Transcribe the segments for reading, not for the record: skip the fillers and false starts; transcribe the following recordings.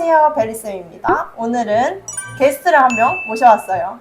안녕하세요, 베리쌤입니다. 오늘은 게스트를 한 명 모셔왔어요.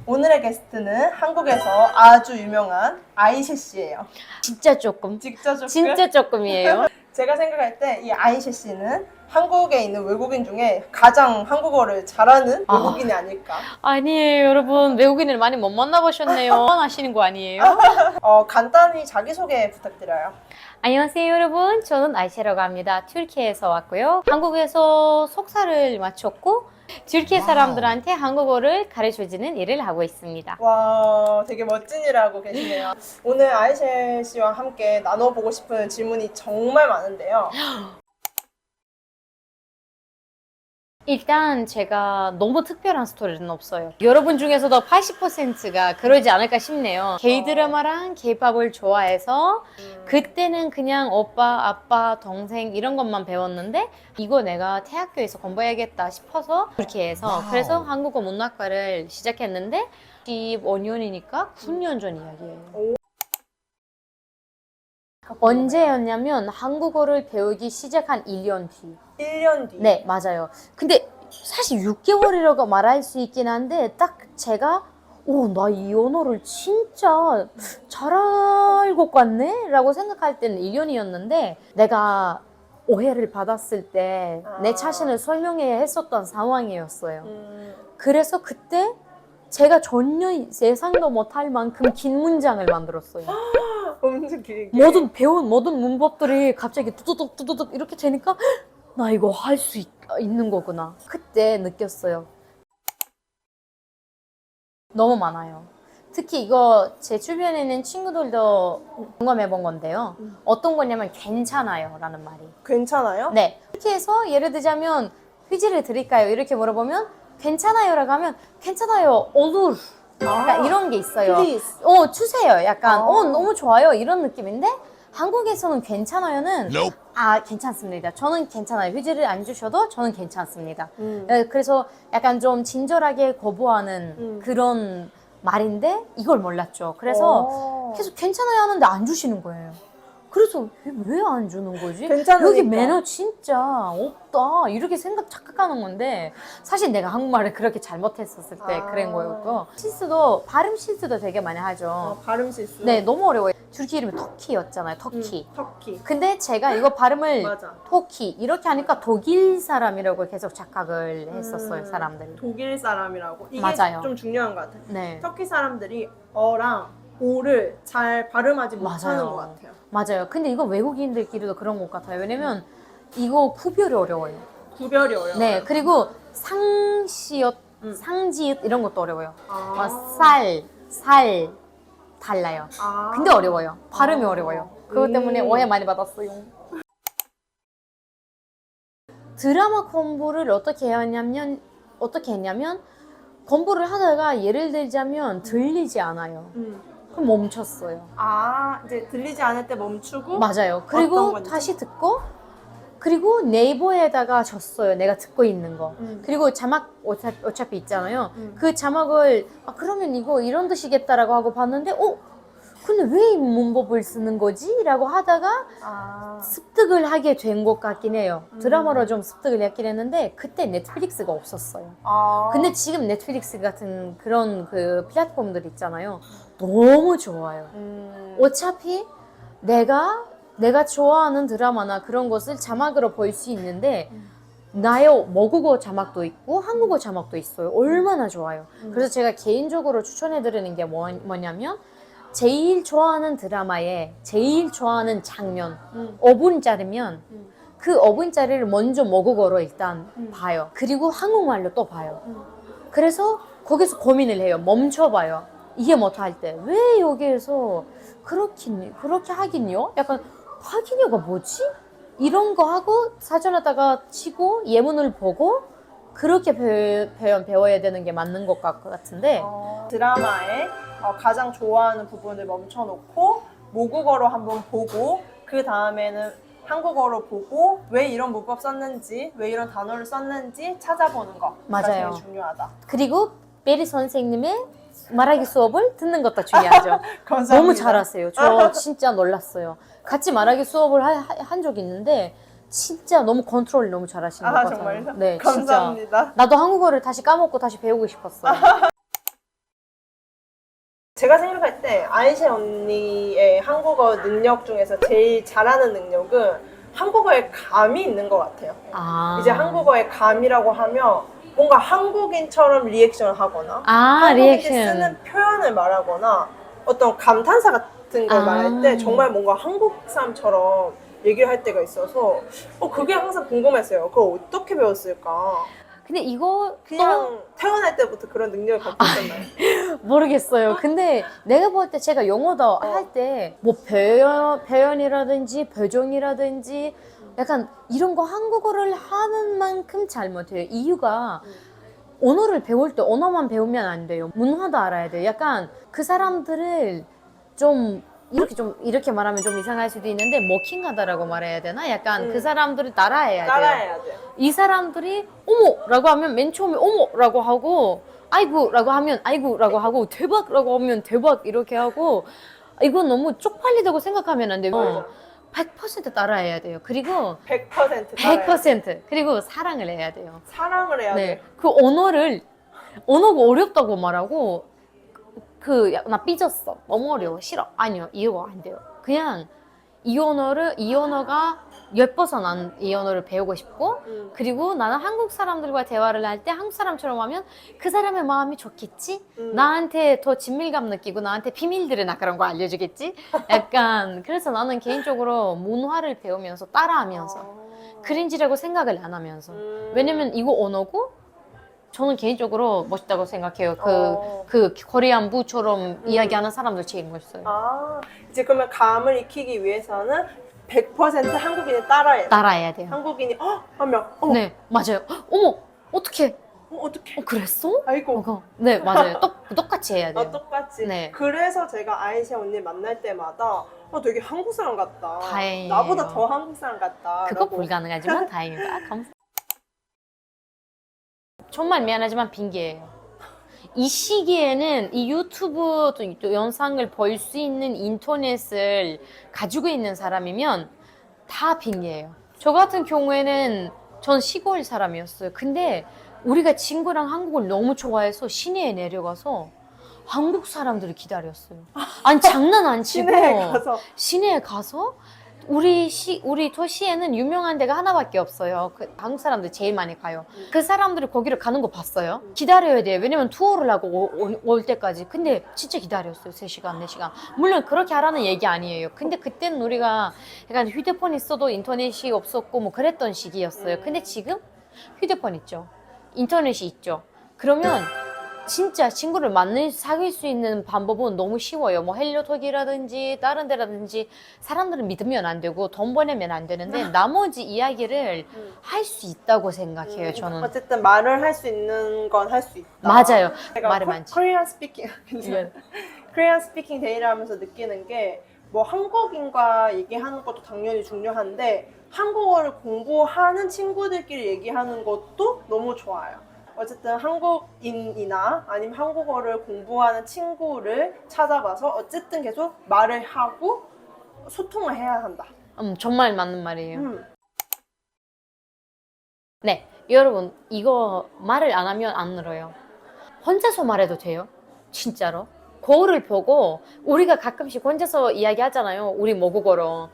오늘의 게스트는 한국에서 아주 유명한 아이셰 씨예요. 진짜 조금. 진짜 조금이에요. 제가 생각할 때 이 아이셰 씨는 한국에 있는 외국인 중에 가장 한국어를 잘하는 외국인이 아닐까. 아니에요, 여러분. 외국인을 많이 못 만나보셨네요. 하시는 거 아니에요? 간단히 자기소개 부탁드려요. 안녕하세요, 여러분. 저는 아이셰라고 합니다. 튀르키예에서 왔고요. 한국에서 석사를 마쳤고 튀르키예 사람들한테 한국어를 가르쳐주는 일을 하고 있습니다. 와, 되게 멋진 일을 하고 계시네요. 오늘 아이셰 씨와 함께 나눠보고 싶은 질문이 정말 많은데요. 일단 제가 너무 특별한 스토리는 없어요. 여러분 중에서도 80%가 그러지 않을까 싶네요. 게이 드라마랑 게이팝을 좋아해서 그때는 그냥 오빠, 아빠, 동생 이런 것만 배웠는데 이거 내가 대학교에서 공부해야겠다 싶어서 튀르키예에서 그래서 한국어 문학과를 시작했는데 15년이니까 9년 전 이야기예요. 언제였냐면 한국어를 배우기 시작한 1년 뒤. 1년 뒤? 네, 맞아요. 근데 사실 6개월이라고 말할 수 있긴 한데 딱 제가 나 이 언어를 진짜 잘 알고 갔네? 라고 생각할 때는 1년이었는데 내가 오해를 받았을 때 내 자신을 설명해야 했었던 상황이었어요. 그래서 그때 제가 전혀 예상도 못할 만큼 긴 문장을 만들었어요. 엄청 길게. 배운 모든 문법들이 갑자기 뚜두둑 이렇게 되니까 나 이거 할 수 있는 거구나. 그때 느꼈어요. 너무 많아요. 특히 이거 제 주변에 있는 친구들도 공감해 본 건데요. 어떤 거냐면 괜찮아요 라는 말이. 괜찮아요? 네. 이렇게 해서 예를 들자면 휴지를 드릴까요? 이렇게 물어보면 괜찮아요 라고 하면 괜찮아요. olur. 약간 이런 게 있어요. Please. 주세요. 약간 너무 좋아요. 이런 느낌인데 한국에서는 괜찮아요는 괜찮습니다. 저는 괜찮아요. 휴지를 안 주셔도 저는 괜찮습니다. 그래서 약간 좀 친절하게 거부하는 그런 말인데 이걸 몰랐죠. 그래서 계속 괜찮아요 하는데 안 주시는 거예요. 그래서 왜 안 주는 거지? 괜찮으니까. 여기 매너 진짜 없다 이렇게 착각하는 건데 사실 내가 한국말을 그렇게 잘못했었을 때 그런 거였고 발음 실수도 되게 많이 하죠. 발음 실수. 네, 너무 어려워요. 튀르키 이름이 터키였잖아요. 터키. 터키. 근데 제가 이거 발음을 맞아. 터키 이렇게 하니까 독일 사람이라고 계속 착각을 했었어요, 사람들이. 독일 사람이라고. 이게 맞아요. 좀 중요한 것 같아요. 네. 터키 사람들이 어랑 오를 잘 발음하지 못하는 것 같아요. 맞아요. 근데 이거 외국인들끼리도 그런 것 같아요. 왜냐면 이거 구별이 어려워요. 구별이 어려워요. 네, 그리고 상시읒, 상지읒 이런 것도 어려워요. 살 달라요. 근데 어려워요. 발음이 어려워요. 그것 때문에 오해 많이 받았어요. 드라마 공부를 어떻게 했냐면 공부를 하다가 예를 들자면 들리지 않아요. 그럼 멈췄어요. 이제 들리지 않을 때 멈추고. 맞아요. 그리고 다시 듣고 그리고 네이버에다가 줬어요. 내가 듣고 있는 거. 그리고 자막 어차피 있잖아요. 그 자막을 그러면 이거 이런 뜻이겠다라고 하고 봤는데 근데 왜 이 문법을 쓰는 거지? 라고 하다가 습득을 하게 된 것 같긴 해요. 드라마로 좀 습득을 했긴 했는데 그때 넷플릭스가 없었어요. 근데 지금 넷플릭스 같은 그런 그 플랫폼들 있잖아요. 너무 좋아요. 어차피 내가 좋아하는 드라마나 그런 것을 자막으로 볼 수 있는데 나의 모국어 자막도 있고 한국어 자막도 있어요. 얼마나 좋아요. 그래서 제가 개인적으로 추천해드리는 게 뭐냐면 제일 좋아하는 드라마에 제일 좋아하는 장면 5분짜리면 그 5분짜리를 먼저 모국어로 일단 봐요. 그리고 한국말로 또 봐요. 그래서 거기서 고민을 해요. 멈춰봐요. 이해 못할 때 왜 여기에서 그렇게 하긴요? 약간 하긴요가 뭐지? 이런 거 하고 사전에다가 치고 예문을 보고 그렇게 배워야 되는 게 맞는 것 같은데 드라마에 가장 좋아하는 부분을 멈춰놓고 모국어로 한번 보고 그 다음에는 한국어로 보고 왜 이런 문법 썼는지 왜 이런 단어를 썼는지 찾아보는 거가 맞아요. 제일 중요하다. 그리고 베리 선생님의 말하기 수업을 듣는 것도 중요하죠. 감사합니다. 너무 잘하세요. 저 진짜 놀랐어요. 같이 말하기 수업을 한 적이 있는데 진짜 너무 컨트롤 너무 잘하시는 것 같아요. 정말요? 네, 감사합니다. 진짜. 나도 한국어를 다시 까먹고 다시 배우고 싶었어. 제가 생각할 때 아이셰 언니의 한국어 능력 중에서 제일 잘하는 능력은 한국어에 감이 있는 것 같아요. 이제 한국어의 감이라고 하면 뭔가 한국인처럼 리액션을 하거나 한국인이 쓰는 표현을 말하거나 어떤 감탄사 같은 걸 말할 때 정말 뭔가 한국 사람처럼 얘기를 할 때가 있어서 그게 항상 궁금했어요. 그걸 어떻게 배웠을까? 근데 이거 그냥 태어날 때부터 그런 능력을 갖고 있었나요? 모르겠어요. 근데 내가 볼 때 제가 영어도 할 때 뭐 표현이라든지 표정이라든지 약간 이런 거 한국어를 하는 만큼 잘 못해요. 이유가 언어를 배울 때 언어만 배우면 안 돼요. 문화도 알아야 돼요. 약간 그 사람들을 좀 이렇게 말하면 좀 이상할 수도 있는데 머킹하다라고 말해야 되나? 약간 그 사람들을 따라해야 돼요. 따라해야 돼요. 이 사람들이 어머라고 하면 맨 처음에 어머라고 하고 아이고라고 하면 아이고라고 하고 대박라고 하면 대박 이렇게 하고 이건 너무 쪽팔리다고 생각하면 안 돼요. 100% 따라해야 돼요. 그리고 100% 따라해야 돼요. 100% 그리고 사랑을 해야 돼요. 사랑을 해야 돼요. 그 언어가 어렵다고 말하고 나 삐졌어. 너무 어려워. 싫어. 아니요. 이거 안 돼요. 그냥 이 언어가 예뻐서 난 이 언어를 배우고 싶고 그리고 나는 한국 사람들과 대화를 할 때 한국 사람처럼 하면 그 사람의 마음이 좋겠지? 나한테 더 친밀감 느끼고 나한테 비밀들을 나 그런 거 알려주겠지? 약간 그래서 나는 개인적으로 문화를 배우면서 따라하면서 크린지라고 생각을 안 하면서 왜냐면 이거 언어고 저는 개인적으로 멋있다고 생각해요. 그 코리안부처럼 이야기하는 사람들 제일 멋있어요. 이제 그러면 감을 익히기 위해서는 100% 한국인이 따라해야 돼요. 한국인이 하면 네, 맞아요. 어머, 어떡해. 어떡해. 그랬어? 아이고. 네, 맞아요. 똑같이 해야 돼요. 똑같이. 네. 그래서 제가 아이셰 언니 만날 때마다 되게 한국 사람 같다. 다행이에요. 나보다 더 한국 사람 같다. 그거 불가능하지만 다행이다. 감사합니다. 정말 미안하지만 핑계예요. 이 시기에는 이 유튜브 또 영상을 볼 수 있는 인터넷을 가지고 있는 사람이면 다 핑계예요. 저 같은 경우에는 전 시골 사람이었어요. 근데 우리가 친구랑 한국을 너무 좋아해서 시내에 내려가서 한국 사람들을 기다렸어요. 아니 장난 안 치고 시내에 가서 우리 도시에는 유명한 데가 하나밖에 없어요. 한국 사람들 제일 많이 가요. 그 사람들이 거기를 가는 거 봤어요. 기다려야 돼요. 왜냐면 투어를 하고 올 때까지. 근데 진짜 기다렸어요. 3시간, 4시간. 물론 그렇게 하라는 얘기 아니에요. 근데 그때는 우리가 약간 휴대폰 있어도 인터넷이 없었고 뭐 그랬던 시기였어요. 근데 지금 휴대폰 있죠. 인터넷이 있죠. 그러면 진짜 친구를 사귈 수 있는 방법은 너무 쉬워요. 뭐 헬로톡이라든지 다른 데라든지 사람들은 믿으면 안 되고 돈 보내면 안 되는데 나머지 이야기를 할 수 있다고 생각해요. 저는 어쨌든 말을 할 수 있는 건 할 수 있다. 맞아요. 제가 말이 많지. 코리안 스피킹 데이를 하면서 느끼는 게 뭐 한국인과 얘기하는 것도 당연히 중요한데 한국어를 공부하는 친구들끼리 얘기하는 것도 너무 좋아요. 어쨌든 한국인이나 아니면 한국어를 공부하는 친구를 찾아봐서 어쨌든 계속 말을 하고 소통을 해야 한다. 정말 맞는 말이에요. 네, 여러분 이거 말을 안 하면 안 늘어요. 혼자서 말해도 돼요. 진짜로. 거울을 보고 우리가 가끔씩 혼자서 이야기하잖아요. 우리 모국어로.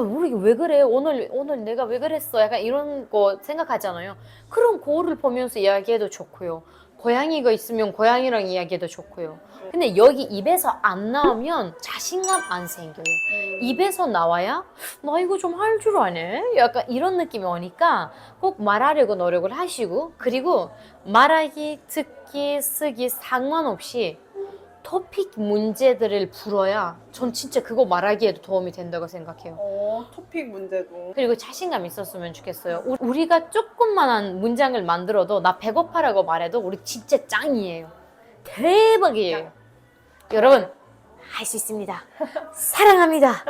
우리 왜 그래? 오늘 내가 왜 그랬어? 약간 이런 거 생각하잖아요. 그럼 거울을 보면서 이야기해도 좋고요. 고양이가 있으면 고양이랑 이야기해도 좋고요. 근데 여기 입에서 안 나오면 자신감 안 생겨요. 입에서 나와야 나 이거 좀 할 줄 아네? 약간 이런 느낌이 오니까 꼭 말하려고 노력을 하시고 그리고 말하기, 듣기, 쓰기 상관없이 토픽 문제들을 풀어야 전 진짜 그거 말하기에도 도움이 된다고 생각해요. 토픽 문제도. 그리고 자신감 있었으면 좋겠어요. 우리가 조금만한 문장을 만들어도 나 배고파라고 말해도 우리 진짜 짱이에요. 대박이에요. 여러분 할 수 있습니다. 사랑합니다.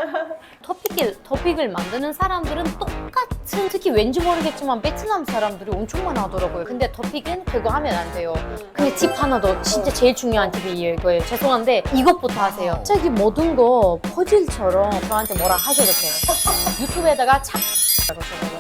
토픽을 만드는 사람들은 똑같은 특히 왠지 모르겠지만 베트남 사람들이 엄청 많이 하더라고요. 근데 토픽은 그거 하면 안 돼요. 근데 팁 하나 더 진짜 제일 중요한 팁이에요. 이거예요. 죄송한데 이것부터 하세요. 갑자기 모든 거 퍼즐처럼 저한테 뭐라 하셔도 돼요. 유튜브에다가 라고 적어요.